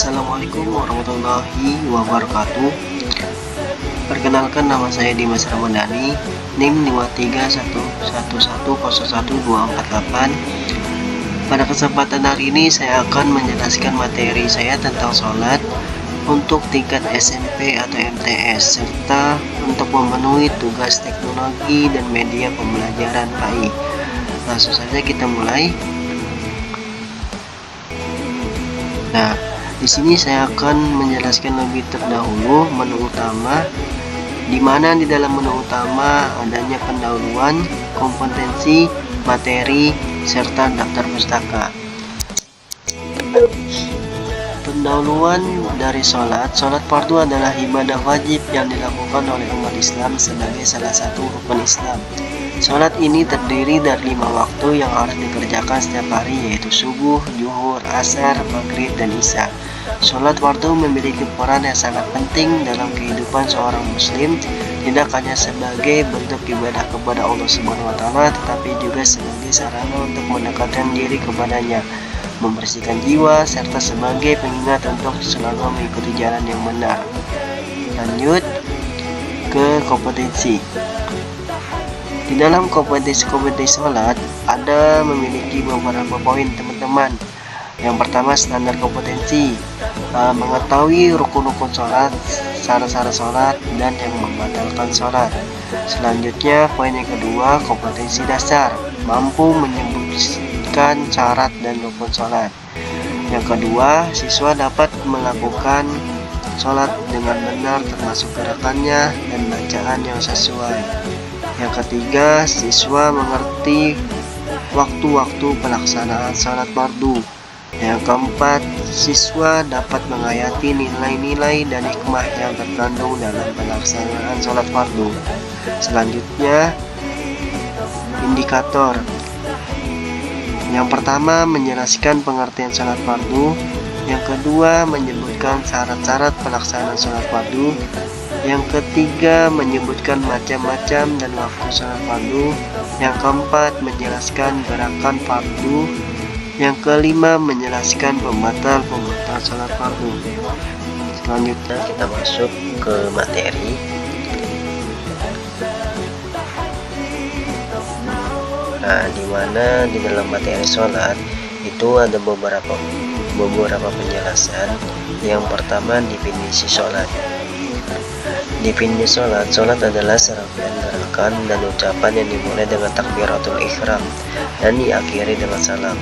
Assalamualaikum warahmatullahi wabarakatuh. Perkenalkan, nama saya Dimas Ramadhani, NIM 5311101248. Pada kesempatan hari ini saya akan menjelaskan materi saya tentang sholat untuk tingkat SMP atau MTS, serta untuk memenuhi tugas teknologi dan media pembelajaran KI. Langsung saja kita mulai. Nah, di sini saya akan menjelaskan lebih terdahulu menu utama, di mana di dalam menu utama adanya pendahuluan, kompetensi, materi, serta daftar pustaka. Pendahuluan dari sholat fardu adalah ibadah wajib yang dilakukan oleh umat Islam sebagai salah satu rukun Islam. Sholat ini terdiri dari 5 waktu yang harus dikerjakan setiap hari, yaitu subuh, zuhur, asar, maghrib, dan isya. Sholat fardu memiliki peran yang sangat penting dalam kehidupan seorang muslim, tidak hanya sebagai bentuk ibadah kepada Allah SWT, tetapi juga sebagai sarana untuk mendekatkan diri kepadanya, membersihkan jiwa, serta sebagai pengingat untuk selalu mengikuti jalan yang benar. Lanjut ke kompetensi. Di dalam kompetensi sholat ada memiliki beberapa poin, teman-teman. Yang pertama, standar kompetensi, mengetahui rukun-rukun sholat, syarat-syarat sholat, dan yang membatalkan sholat. Selanjutnya, poin yang kedua, kompetensi dasar, mampu menyebutkan syarat dan rukun sholat. Yang kedua, siswa dapat melakukan sholat dengan benar, termasuk gerakannya dan bacaan yang sesuai. Yang ketiga, siswa mengerti waktu-waktu pelaksanaan sholat fardu. Yang keempat, siswa dapat menghayati nilai-nilai dan hikmah yang terkandung dalam pelaksanaan sholat fardu. Selanjutnya, indikator. Yang pertama, menjelaskan pengertian sholat fardu. Yang kedua, menyebutkan syarat-syarat pelaksanaan sholat fardu. Yang ketiga, menyebutkan macam-macam dan waktu sholat fardu. Yang keempat, menjelaskan gerakan fardu. Yang kelima, menjelaskan pembatal sholat fardu. Selanjutnya kita masuk ke materi. Nah, dimana di dalam materi sholat itu ada beberapa penjelasan. Yang pertama, definisi sholat. Definisi sholat adalah serangkaian gerakan dan ucapan yang dimulai dengan takbiratul ihram dan diakhiri dengan salam.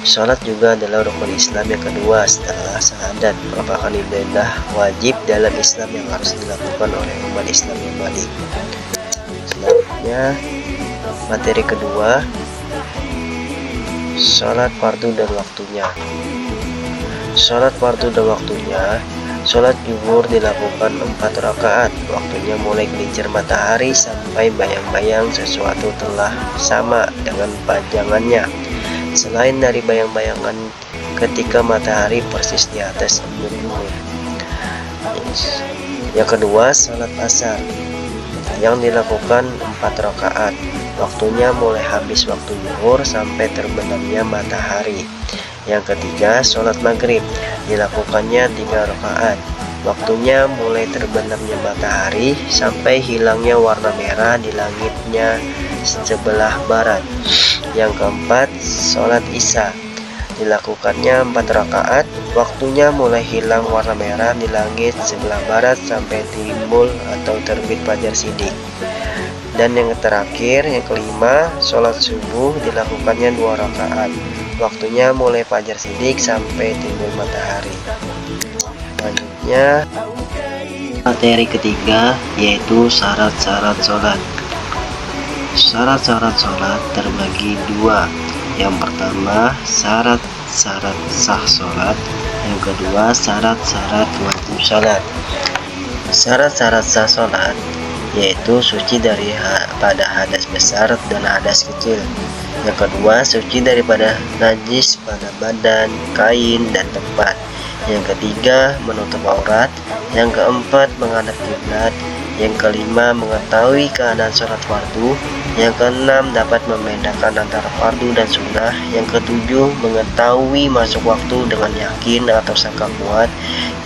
Sholat juga adalah rukun Islam yang kedua setelah syahadat, merupakan ibadah wajib dalam Islam yang harus dilakukan oleh umat Islam yang balik. Selanjutnya, materi kedua, sholat fardu dan waktunya. Sholat fardu dan waktunya. Sholat zuhur dilakukan 4 rakaat, waktunya mulai gelincir matahari sampai bayang-bayang sesuatu telah sama dengan pajangannya, selain dari bayang-bayangan ketika matahari persis di atas embun bumi. Yang kedua, sholat asar yang dilakukan 4 rakaat, waktunya mulai habis waktu zuhur sampai terbenamnya matahari. Yang ketiga, sholat maghrib dilakukannya 3 rakaat, waktunya mulai terbenamnya matahari sampai hilangnya warna merah di langitnya sebelah barat. Yang keempat, sholat isya dilakukannya 4 rakaat, waktunya mulai hilang warna merah di langit sebelah barat sampai timbul atau terbit fajar shiddiq. Dan yang terakhir, yang kelima, sholat subuh dilakukannya 2 rakaat, waktunya mulai fajar shiddiq sampai timbul matahari. Selanjutnya, materi ketiga, yaitu syarat-syarat sholat. Syarat-syarat sholat terbagi 2. Yang pertama, syarat-syarat sah sholat. Yang kedua, syarat-syarat wajib sholat. Syarat-syarat sah sholat yaitu suci daripada hadas besar dan hadas kecil. Yang kedua, suci daripada najis pada badan, kain, dan tempat. Yang ketiga, menutup aurat. Yang keempat, menghadap kiblat. Yang kelima, mengetahui keadaan sholat fardu. Yang keenam, dapat membedakan antara fardu dan sunnah. Yang ketujuh, mengetahui masuk waktu dengan yakin atau sangka kuat.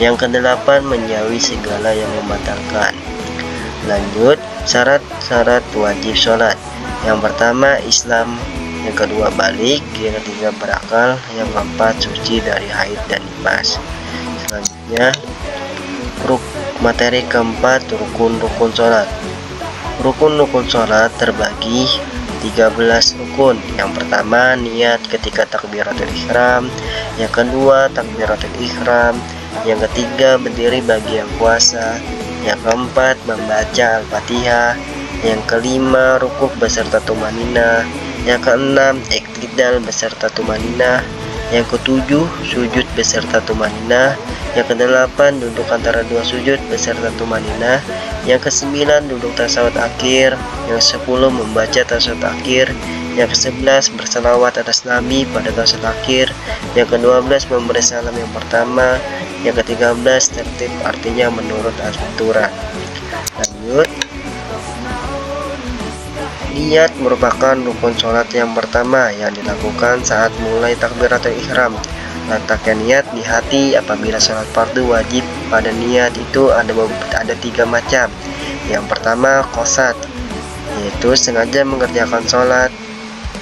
Yang kedelapan, menjauhi segala yang membatalkan. Lanjut, syarat-syarat wajib sholat. Yang pertama, Islam. Yang kedua, balik. Yang ketiga, berakal. Yang keempat, suci dari haid dan nifas. Selanjutnya, materi keempat, rukun-rukun sholat. Rukun-rukun sholat terbagi 13 rukun. Yang pertama, niat ketika takbiratul ihram. Yang kedua, takbiratul ihram. Yang ketiga, berdiri bagi yang puasa. Yang keempat, membaca Al-Fatihah. Yang kelima, rukuk beserta tumanina. Yang keenam, iktidal beserta tumanina. Yang ketujuh, sujud beserta tumanina. Yang kedelapan, duduk antara dua sujud beserta tumanina. Yang kesembilan, duduk tasawuf akhir. Yang 10, membaca tasawuf akhir. Yang ke-11, berselawat atas Nabi pada tasawuf akhir. Yang ke-12, memberi salam yang pertama. Yang ke-13, tertib, artinya menurut aturan. Lanjut, niat merupakan rukun sholat yang pertama yang dilakukan saat mulai takbiratul ihram. Letakkan niat di hati apabila sholat fardu wajib. Pada niat itu ada 3 macam. Yang pertama, qasad, yaitu sengaja mengerjakan sholat.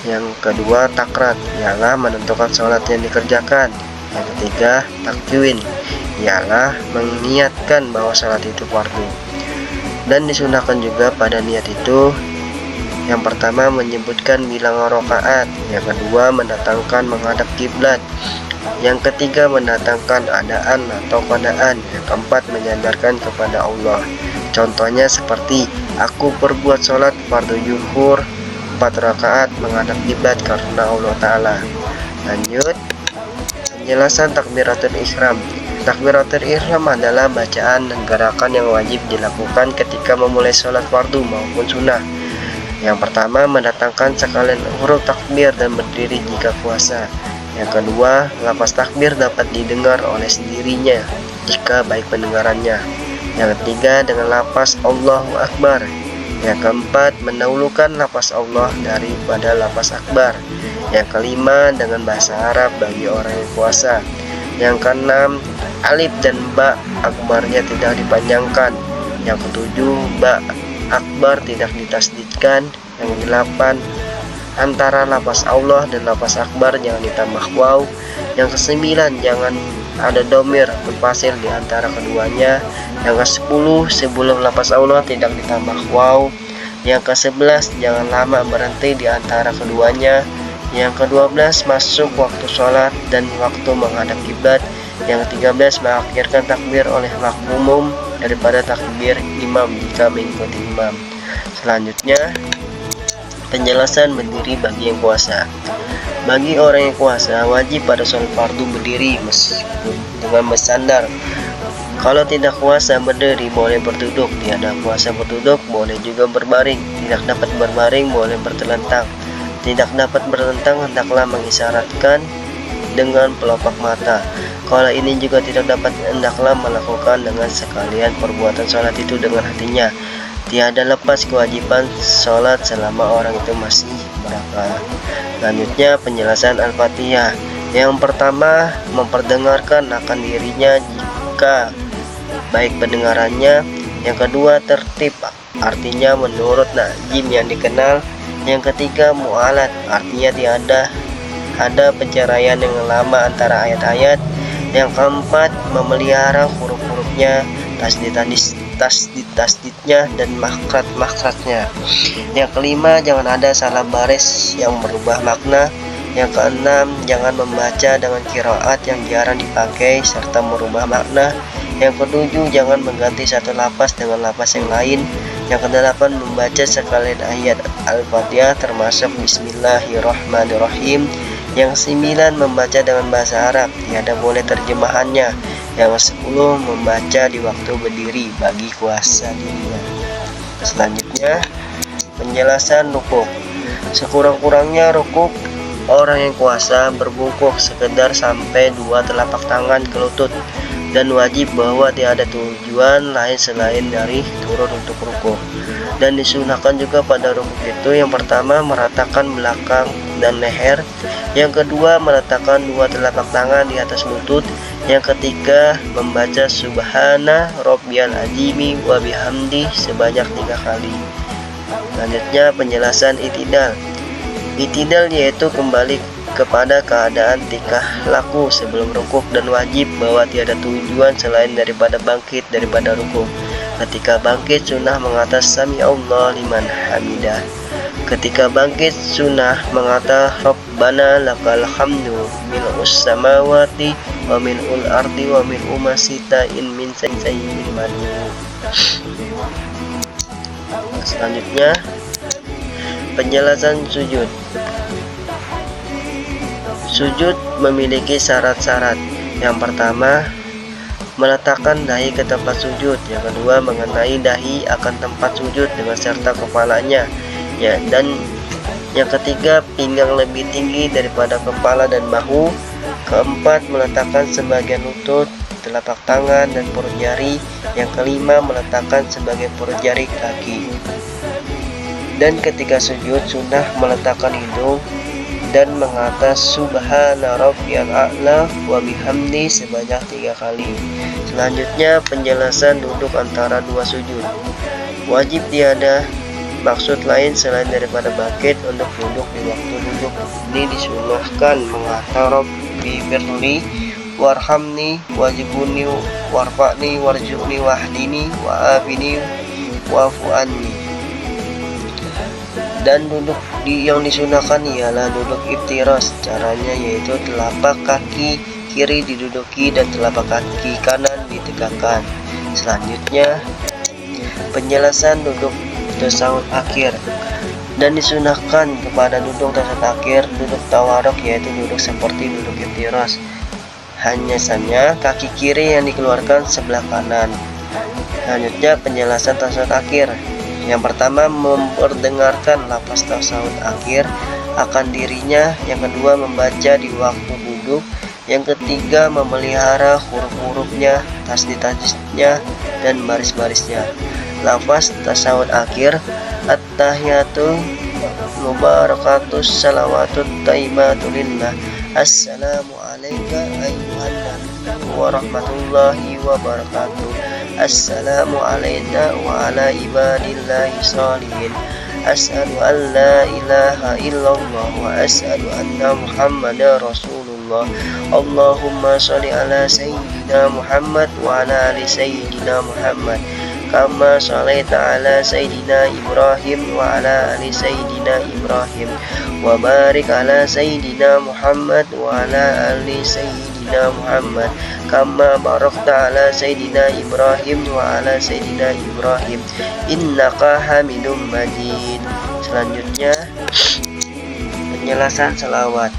Yang kedua, takrat, ialah menentukan sholat yang dikerjakan. Yang ketiga, takwin, ialah mengiatkan bahwa sholat itu fardu. Dan disunahkan juga pada niat itu, yang pertama, menyebutkan bilangan rakaat. Yang kedua, mendatangkan menghadap kiblat. Yang ketiga, mendatangkan adaan atau qadaan. Yang keempat, menyandarkan kepada Allah. Contohnya seperti, aku perbuat sholat fardu zuhur 4 rakaat menghadap kiblat karena Allah Ta'ala. Lanjut, penjelasan takbiratul ihram. Takbiratul ihram adalah bacaan dan gerakan yang wajib dilakukan ketika memulai sholat fardu maupun sunnah. Yang pertama, mendatangkan sekalian huruf takbir dan berdiri jika puasa. Yang kedua, lafaz takbir dapat didengar oleh sendirinya jika baik pendengarannya. Yang ketiga, dengan lafaz Allahu Akbar. Yang keempat, mendahulukan lafaz Allah daripada lafaz akbar. Yang kelima, dengan bahasa Arab bagi orang yang puasa. Yang keenam, alif dan ba akbarnya tidak dipanjangkan. Yang ketujuh, ba akbar tidak ditasdidkan. Yang kedelapan, antara lafaz Allah dan lafaz akbar jangan ditambah waw. Yang kesembilan, jangan ada domir berfasil di antara keduanya. Yang ke-10, sebelum lafaz Allah tidak ditambah waw. Yang ke-11, jangan lama berhenti di antara keduanya. Yang ke-12, masuk waktu sholat dan waktu menghadap kiblat. Yang ke-13, mengakhirkan takbir oleh makmum daripada takbir imam jika mengikuti imam. Selanjutnya, penjelasan berdiri bagi yang puasa. Bagi orang yang puasa, wajib pada sholat fardu berdiri meskipun dengan bersandar. Kalau tidak puasa berdiri, boleh berduduk. Tiada puasa berduduk, boleh juga berbaring. Tidak dapat berbaring, boleh bertelentang. Tidak dapat bertelentang, hendaklah mengisyaratkan dengan pelopak mata. Kalau ini juga tidak dapat, hendaklah melakukan dengan sekalian perbuatan sholat itu dengan hatinya. Tiada lepas kewajiban sholat selama orang itu masih berakal. Selanjutnya, penjelasan Al-Fatihah. Yang pertama, memperdengarkan akan dirinya jika baik pendengarannya. Yang kedua, tertib, artinya menurut najim yang dikenal. Yang ketiga, mu'alat, artinya tiada ada penceraian yang lama antara ayat-ayat. Yang keempat, memelihara huruf-hurufnya, tasdid-tasdidnya dan makrat-makratnya. Yang kelima, jangan ada salah baris yang merubah makna. Yang keenam, jangan membaca dengan qiraat yang jarang dipakai serta merubah makna. Yang ketujuh, jangan mengganti satu lafaz dengan lafaz yang lain. Yang kedelapan, membaca sekalian ayat Al-Fatihah termasuk Bismillahirrahmanirrahim. Yang ke-9, membaca dengan bahasa Arab, tiada boleh terjemahannya. Yang ke-10, membaca di waktu berdiri bagi kuasa dirinya. Selanjutnya, penjelasan rukuk. Sekurang-kurangnya rukuk orang yang kuasa berbungkuk sekedar sampai 2 telapak tangan ke lutut. dan wajib bahwa tiada tujuan lain selain dari turun untuk rukuk. Dan disunahkan juga pada rukuk itu, yang pertama meratakan belakang dan leher, yang kedua meletakkan dua telapak tangan di atas lutut, yang ketiga membaca subhana rabbiyal azimi wa bihamdi sebanyak 3 kali. Selanjutnya penjelasan itidal. Itidal yaitu kembali kepada keadaan tingkah laku sebelum rukuk, dan wajib bahwa tiada tujuan selain daripada bangkit daripada rukuk. Ketika bangkit sunnah mengata sami Allah liman hamidah. Ketika bangkit sunnah mengata Rabbana lakal hamdu mil'us samawati wa mil'ul ardi wa mil'u ma sita'in min sayyin madu. Selanjutnya penjelasan sujud. Sujud memiliki syarat-syarat. Yang pertama, meletakkan dahi ke tempat sujud. Yang kedua, mengenai dahi akan tempat sujud dengan serta kepalanya. Dan yang ketiga, pinggang lebih tinggi daripada kepala dan bahu. Keempat, meletakkan sebagian lutut, telapak tangan, dan perut jari. Yang kelima, meletakkan sebagian perut jari kaki. Dan ketika sujud, sunnah meletakkan hidung dan mengata subhana rabbiyal a'la wa bihamdi sebanyak 3 kali. Selanjutnya penjelasan duduk antara dua sujud. Wajib tiada maksud lain selain daripada bangkit untuk duduk di waktu duduk. Ini disunahkan mengata Rabbi firli warhamni wajibuni warfa'ni warju'ni wahdini wa'afini wa'fu anni. Dan duduk yang disunahkan ialah duduk iftiras. Caranya yaitu telapak kaki kiri diduduki dan telapak kaki kanan ditegakkan. Selanjutnya penjelasan duduk tasawuf akhir. Dan disunahkan kepada duduk tasawuf akhir duduk tawaruk, yaitu duduk seperti duduk iftiras. Hanya saja kaki kiri yang dikeluarkan sebelah kanan. Selanjutnya penjelasan tasawuf akhir. Yang pertama memperdengarkan lafaz tasawuf akhir akan dirinya. Yang kedua membaca di waktu duduk. Yang ketiga memelihara huruf-hurufnya, tasdid-tasdidnya, dan baris-barisnya. Lafaz tasawuf akhir: at-tahiyatu mubarakatus salawatut thayyibatu lillah. Assalamu alayka ayyuhan nabiyyu wa rahmatullahi wa barakatuh. Assalamu alayna wa ala ibadillahi shalihin. As'adu an la ilaha illallah wa as'adu anna muhammadar rasulullah. Allahumma sholli ala sayyidina Muhammad wa ala ali sayyidina Muhammad kama sholaita ala sayyidina Ibrahim wa ala ali sayyidina Ibrahim wa barik ala sayyidina Muhammad wa ala ali sayyidina Muhammad kama barakta ala sayyidina Ibrahim wa ala sayyidina Ibrahim innaka hamidum majid. Selanjutnya penjelasan selawat.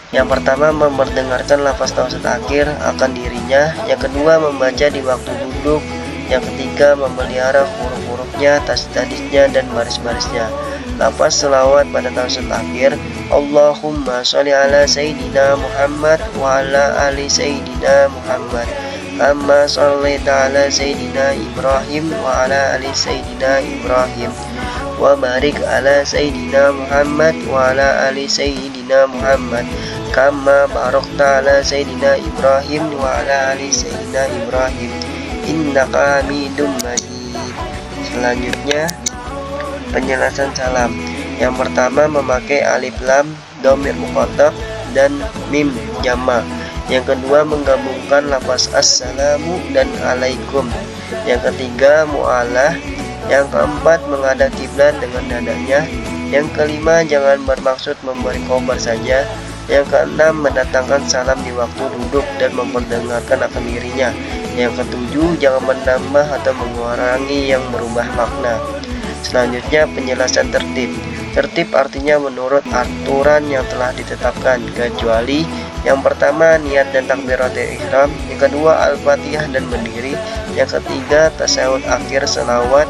Yang pertama memperdengarkan lafaz tasawuf akhir akan dirinya. Yang kedua membaca di waktu duduk. Yang ketiga memelihara huruf-hurufnya, tasdidnya, dan baris-barisnya. Lafaz selawat pada tasawuf akhir: Allahumma sholli ala sayyidina Muhammad wa ala ali sayyidina Muhammad kama shollaita ala sayyidina Ibrahim wa ala ali sayyidina Ibrahim wa barik ala sayyidina Muhammad wa ala ali sayyidina Muhammad kama barakta ala sayyidina Ibrahim wa ala ali sayyidina Ibrahim innaka hamidum majid. Selanjutnya penjelasan salam. Yang pertama memakai alif lam, dhamir mukhatab, dan mim jama'. Yang kedua menggabungkan lafaz assalamu dan alaikum. Yang ketiga mu'alah. Yang keempat menghadap kiblat dengan dadanya. Yang kelima jangan bermaksud memberi khobar saja. Yang keenam mendatangkan salam di waktu duduk dan memperdengarkan akan dirinya. Yang ketujuh jangan menambah atau mengurangi yang merubah makna. Selanjutnya penjelasan tertib. Tertib artinya menurut aturan yang telah ditetapkan, kecuali yang pertama niat dan takbiratul ihram, yang kedua al-fatihah dan berdiri, yang ketiga tasawuf akhir selawat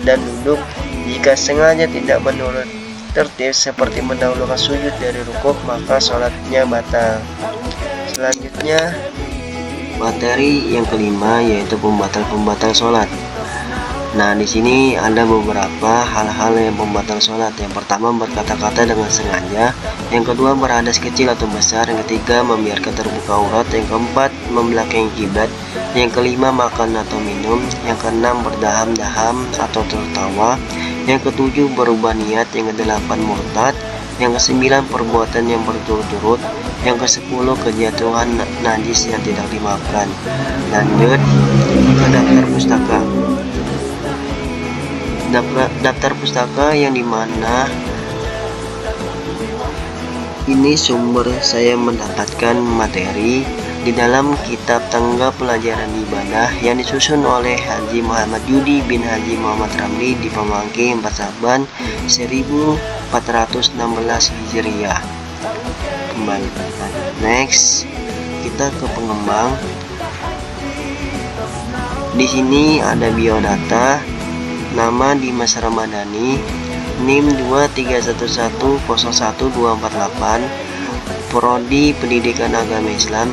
dan duduk. Jika sengaja tidak menurut tertib seperti mendahulukan sujud dari rukuk, maka sholatnya batal. Selanjutnya Materi yang kelima yaitu pembatal-pembatal sholat. Nah, di sini ada beberapa hal-hal yang pembatal sholat. Yang pertama, berkata-kata dengan sengaja. Yang kedua, berhadas kecil atau besar. Yang ketiga, membiarkan terbuka aurat. Yang keempat, membelakangi kiblat. Yang kelima, makan atau minum. Yang keenam, berdaham-daham atau tertawa. Yang ketujuh, berubah niat. Yang kedelapan, murtad. Yang kesembilan, perbuatan yang berturut-turut. Yang kesepuluh, kejatuhan najis yang tidak dimaafkan. Lanjut ke daftar pustaka. Daftar pustaka yang dimana ini sumber saya mendapatkan materi di dalam kitab Tangga Pelajaran Ibadah yang disusun oleh Haji Muhammad Yudi bin Haji Muhammad Ramli di Pemangki 4 Saban 1416 Hijriah. Kembali next kita ke pengembang. Di sini ada biodata, nama Dimas Ramadhani, NIM 231101248, Prodi Pendidikan Agama Islam,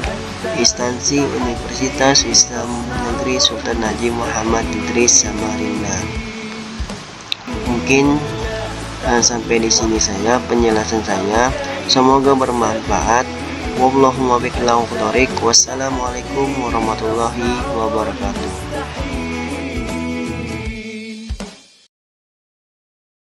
Instansi Universitas Islam Negeri Sultan Haji Muhammad Idris Samarinda. Mungkin sampai di sini saya penjelasan saya. Semoga bermanfaat. Wassalamualaikum warahmatullahi wabarakatuh.